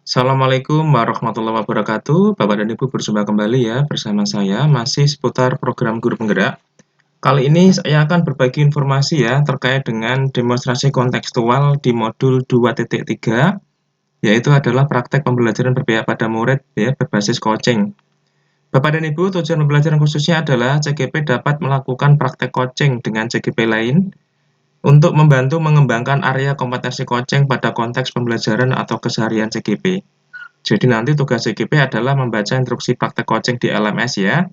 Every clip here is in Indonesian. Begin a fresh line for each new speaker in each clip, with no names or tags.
Assalamualaikum warahmatullahi wabarakatuh. Bapak dan Ibu berjumpa kembali ya bersama saya masih seputar program guru penggerak. Kali ini saya akan berbagi informasi ya terkait dengan demonstrasi kontekstual di modul 2.3, yaitu adalah praktek pembelajaran berpihak pada murid ya berbasis coaching. Bapak dan Ibu, tujuan pembelajaran khususnya adalah CGP dapat melakukan praktek coaching dengan CGP lain untuk membantu mengembangkan area kompetensi coaching pada konteks pembelajaran atau keseharian CGP. Jadi nanti tugas CGP adalah membaca instruksi praktek coaching di LMS ya.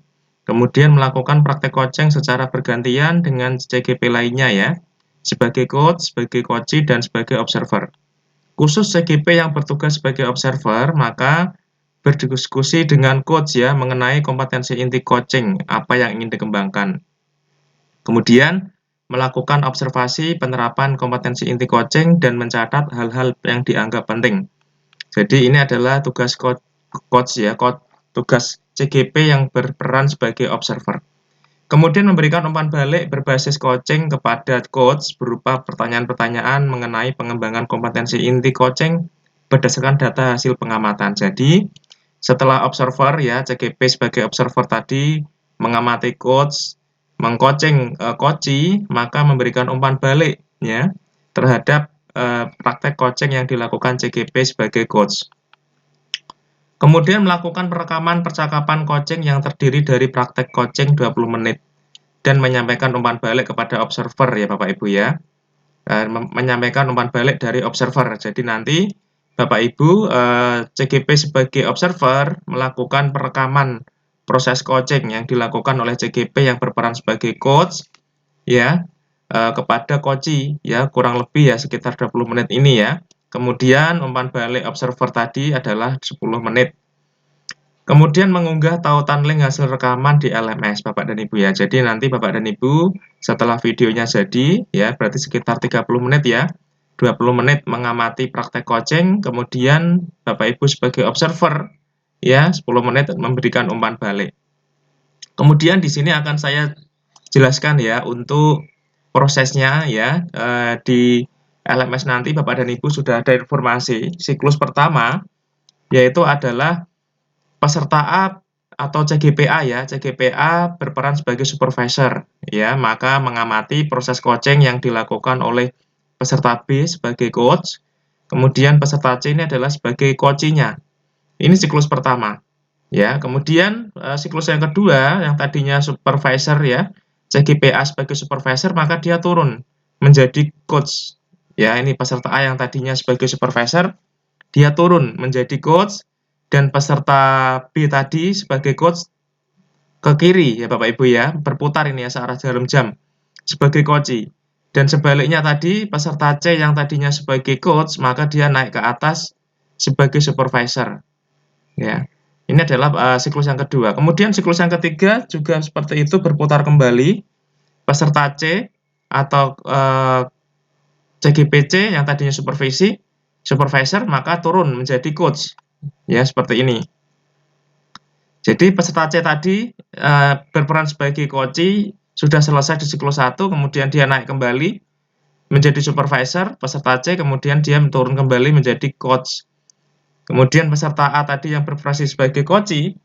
Kemudian melakukan praktek coaching secara bergantian dengan CGP lainnya ya. Sebagai coach, sebagai coachee, dan sebagai observer. Khusus CGP yang bertugas sebagai observer, maka berdiskusi dengan coach ya mengenai kompetensi inti coaching, apa yang ingin dikembangkan. Kemudian melakukan observasi penerapan kompetensi inti coaching dan mencatat hal-hal yang dianggap penting. Jadi ini adalah tugas coach ya, tugas CGP yang berperan sebagai observer. Kemudian memberikan umpan balik berbasis coaching kepada coach berupa pertanyaan-pertanyaan mengenai pengembangan kompetensi inti coaching berdasarkan data hasil pengamatan. Jadi setelah observer ya, CGP sebagai observer tadi mengamati coach, mengcoaching coachee, maka memberikan umpan balik ya terhadap praktek coaching yang dilakukan CGP sebagai coach. Kemudian melakukan perekaman percakapan coaching yang terdiri dari praktek coaching 20 menit dan menyampaikan umpan balik kepada observer ya Bapak Ibu ya. Menyampaikan umpan balik dari observer. Jadi nanti Bapak Ibu CGP sebagai observer melakukan perekaman proses coaching yang dilakukan oleh CGP yang berperan sebagai coach ya kepada coachee ya, kurang lebih ya sekitar 20 menit ini ya. Kemudian umpan balik observer tadi adalah 10 menit. Kemudian mengunggah tautan link hasil rekaman di LMS Bapak dan Ibu ya. Jadi nanti Bapak dan Ibu setelah videonya jadi ya, berarti sekitar 30 menit ya. 20 menit mengamati praktek coaching, kemudian Bapak Ibu sebagai observer ya, 10 menit memberikan umpan balik. Kemudian di sini akan saya jelaskan ya untuk prosesnya ya. Di LMS nanti Bapak dan Ibu sudah ada informasi siklus pertama, yaitu adalah peserta A atau CGPA ya. CGPA berperan sebagai supervisor ya, maka mengamati proses coaching yang dilakukan oleh peserta B sebagai coach. Kemudian peserta C ini adalah sebagai coachee-nya. Ini siklus pertama. Ya, kemudian siklus yang kedua yang tadinya supervisor ya, CGPA sebagai supervisor, maka dia turun menjadi coach. Ya, ini peserta A yang tadinya sebagai supervisor, dia turun menjadi coach, dan peserta B tadi sebagai coach ke kiri ya Bapak Ibu ya, berputar ini ya searah jarum jam sebagai coachee. Dan sebaliknya tadi peserta C yang tadinya sebagai coach, maka dia naik ke atas sebagai supervisor. Ya. Ini adalah siklus yang kedua. Kemudian siklus yang ketiga juga seperti itu, berputar kembali. Peserta C atau CGPC yang tadinya supervisor, maka turun menjadi coach. Ya, seperti ini. Jadi peserta C tadi berperan sebagai coachee, sudah selesai di siklus 1, kemudian dia naik kembali menjadi supervisor, peserta C, kemudian dia turun kembali menjadi coach. Kemudian peserta A tadi yang berperan sebagai coachee,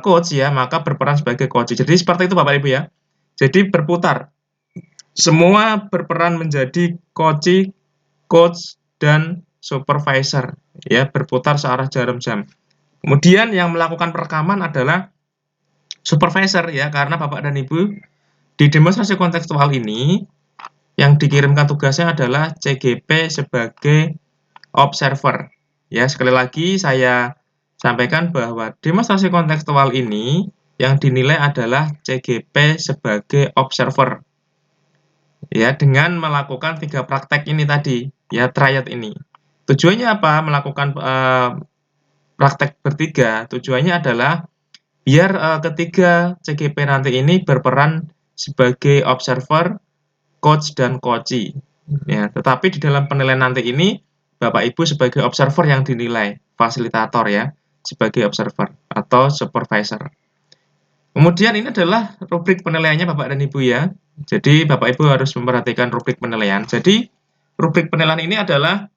coach ya, maka berperan sebagai coachee. Jadi seperti itu Bapak Ibu ya. Jadi berputar. Semua berperan menjadi coachee, coach, dan supervisor ya, berputar searah jarum jam. Kemudian yang melakukan perekaman adalah supervisor ya, karena Bapak dan Ibu di demonstrasi kontekstual ini yang dikirimkan tugasnya adalah CGP sebagai observer. Ya, sekali lagi saya sampaikan bahwa demonstrasi kontekstual ini yang dinilai adalah CGP sebagai observer. Ya, dengan melakukan 3 praktek ini tadi, ya, triad ini. Tujuannya apa? Melakukan praktek bertiga, tujuannya adalah biar ketiga CGP nanti ini berperan sebagai observer, coach, dan coachee. Ya, tetapi di dalam penilaian nanti ini Bapak Ibu sebagai observer yang dinilai, fasilitator ya, sebagai observer atau supervisor. Kemudian ini adalah rubrik penilaiannya Bapak dan Ibu ya. Jadi Bapak Ibu harus memperhatikan rubrik penilaian. Jadi rubrik penilaian ini adalah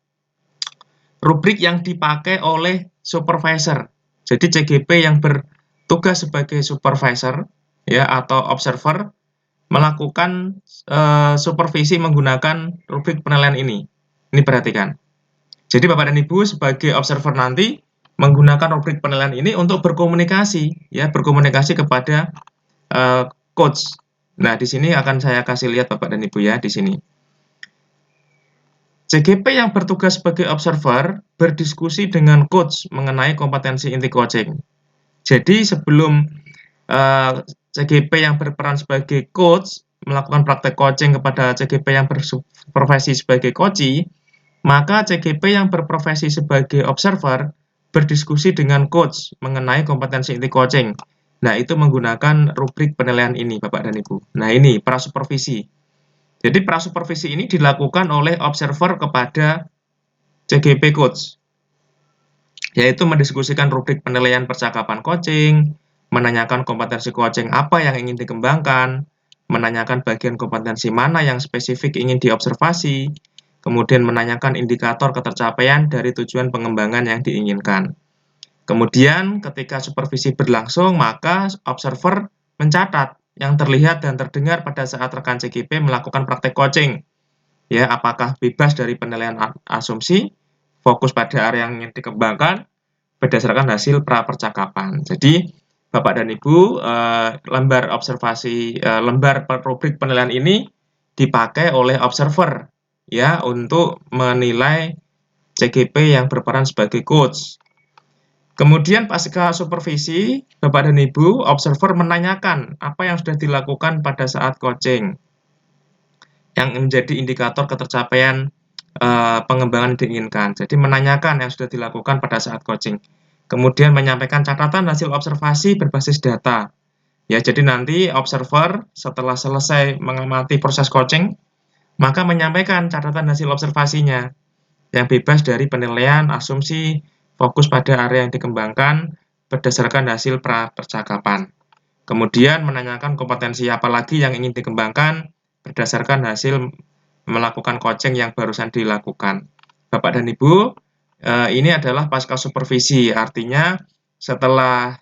rubrik yang dipakai oleh supervisor. Jadi CGP yang bertugas sebagai supervisor ya atau observer melakukan supervisi menggunakan rubrik penilaian ini. Ini perhatikan. Jadi Bapak dan Ibu sebagai observer nanti menggunakan rubrik penilaian ini untuk berkomunikasi ya, berkomunikasi kepada coach. Nah, di sini akan saya kasih lihat Bapak dan Ibu ya di sini. CGP yang bertugas sebagai observer berdiskusi dengan coach mengenai kompetensi inti coaching. Jadi sebelum CGP yang berperan sebagai coach melakukan praktek coaching kepada CGP yang berprofesi sebagai coachee, maka CGP yang berprofesi sebagai observer berdiskusi dengan coach mengenai kompetensi inti coaching. Nah, itu menggunakan rubrik penilaian ini, Bapak dan Ibu. Nah, ini prasupervisi. Jadi prasupervisi ini dilakukan oleh observer kepada CGP coach, yaitu mendiskusikan rubrik penilaian percakapan coaching, menanyakan kompetensi coaching apa yang ingin dikembangkan, menanyakan bagian kompetensi mana yang spesifik ingin diobservasi, kemudian menanyakan indikator ketercapaian dari tujuan pengembangan yang diinginkan. Kemudian ketika supervisi berlangsung, maka observer mencatat yang terlihat dan terdengar pada saat rekan CGP melakukan praktek coaching. Ya, apakah bebas dari penilaian asumsi, fokus pada area yang ingin dikembangkan berdasarkan hasil pra-percakapan. Jadi, Bapak dan Ibu, lembar observasi, lembar rubrik penilaian ini dipakai oleh observer ya untuk menilai CGP yang berperan sebagai coach. Kemudian pasca supervisi, Bapak dan Ibu, observer menanyakan apa yang sudah dilakukan pada saat coaching, yang menjadi indikator ketercapaian pengembangan diinginkan. Jadi menanyakan yang sudah dilakukan pada saat coaching. Kemudian menyampaikan catatan hasil observasi berbasis data. Ya, jadi nanti observer setelah selesai mengamati proses coaching, maka menyampaikan catatan hasil observasinya yang bebas dari penilaian, asumsi, fokus pada area yang dikembangkan berdasarkan hasil pra-percakapan. Kemudian menanyakan kompetensi apa lagi yang ingin dikembangkan berdasarkan hasil melakukan coaching yang barusan dilakukan. Bapak dan Ibu, ini adalah pasca supervisi, artinya setelah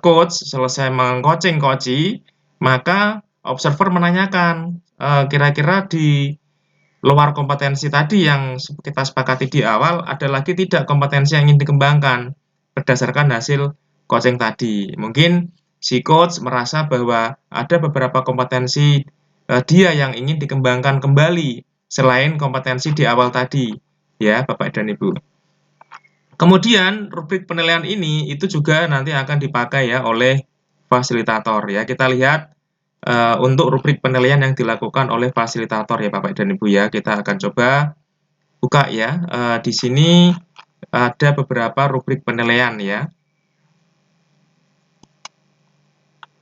coach selesai meng-coaching coachee, maka observer menanyakan kira-kira di luar kompetensi tadi yang kita sepakati di awal, ada lagi tidak kompetensi yang ingin dikembangkan berdasarkan hasil coaching tadi. Mungkin si coach merasa bahwa ada beberapa kompetensi dia yang ingin dikembangkan kembali selain kompetensi di awal tadi, ya Bapak dan Ibu. Kemudian rubrik penilaian ini itu juga nanti akan dipakai ya oleh fasilitator ya. Kita lihat untuk rubrik penilaian yang dilakukan oleh fasilitator ya Bapak dan Ibu ya. Kita akan coba buka ya. Di sini ada beberapa rubrik penilaian ya.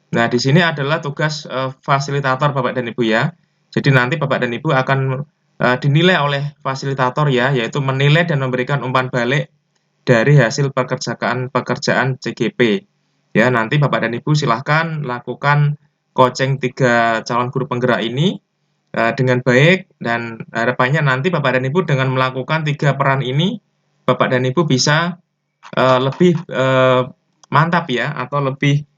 Nah, di sini adalah tugas fasilitator Bapak dan Ibu ya. Jadi nanti Bapak dan Ibu akan dinilai oleh fasilitator ya, yaitu menilai dan memberikan umpan balik dari hasil pekerjaan CGP. Ya, nanti Bapak dan Ibu silahkan lakukan coaching 3 calon guru penggerak ini dengan baik, dan harapannya nanti Bapak dan Ibu dengan melakukan 3 peran ini, Bapak dan Ibu bisa lebih mantap ya, atau lebih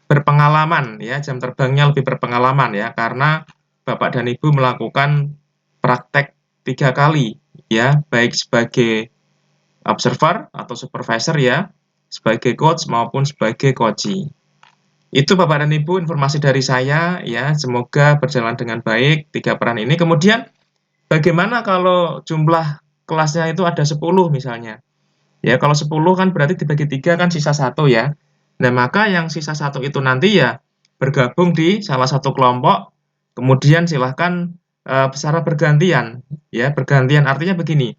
berpengalaman ya, jam terbangnya lebih berpengalaman ya, karena Bapak dan Ibu melakukan praktek 3 kali ya, baik sebagai observer atau supervisor ya, sebagai coach maupun sebagai coachee. Itu Bapak dan Ibu informasi dari saya ya, semoga berjalan dengan baik 3 peran ini. Kemudian bagaimana kalau jumlah kelasnya itu ada 10 misalnya? Ya, kalau 10 kan berarti dibagi 3 kan sisa 1 ya. Nah, maka yang sisa 1 itu nanti ya bergabung di salah satu kelompok, kemudian silahkan secara bergantian ya, bergantian artinya begini.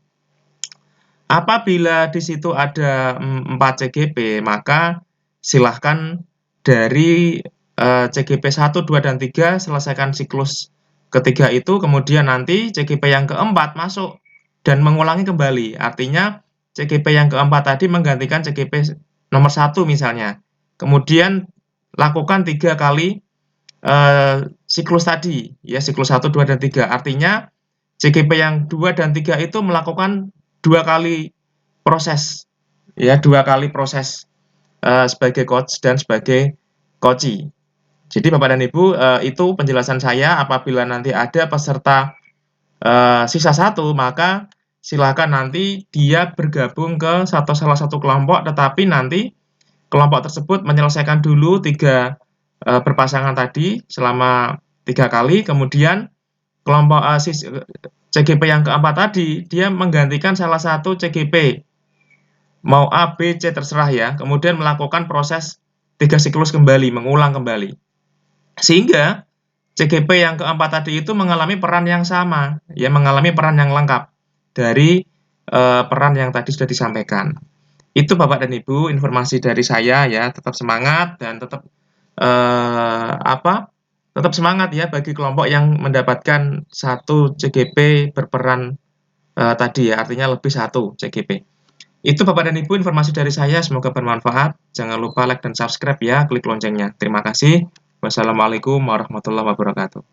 Apabila di situ ada 4 CGP, maka silahkan dari CGP 1, 2, dan 3 selesaikan siklus ketiga itu, kemudian nanti CGP yang keempat masuk dan mengulangi kembali. Artinya CGP yang keempat tadi menggantikan CGP nomor 1 misalnya. Kemudian lakukan 3 kali siklus tadi, ya siklus 1, 2, dan 3. Artinya CGP yang 2 dan 3 itu melakukan 2 kali proses, ya, 2 kali proses, sebagai coach dan sebagai coachee. Jadi Bapak dan Ibu, itu penjelasan saya. Apabila nanti ada peserta, sisa 1, maka silakan nanti dia bergabung ke salah satu kelompok, tetapi nanti kelompok tersebut menyelesaikan dulu 3, berpasangan tadi selama 3 kali, kemudian kelompok, CGP yang keempat tadi, dia menggantikan salah satu CGP, mau A, B, C, terserah ya, kemudian melakukan proses 3 siklus kembali, mengulang kembali. Sehingga CGP yang keempat tadi itu mengalami peran yang sama, ya, mengalami peran yang lengkap dari, peran yang tadi sudah disampaikan. Itu Bapak dan Ibu informasi dari saya ya, tetap semangat dan tetap, tetap semangat ya bagi kelompok yang mendapatkan 1 CGP berperan, tadi ya, artinya lebih 1 CGP. Itu Bapak dan Ibu informasi dari saya, semoga bermanfaat. Jangan lupa like dan subscribe ya, klik loncengnya. Terima kasih. Wassalamualaikum warahmatullahi wabarakatuh.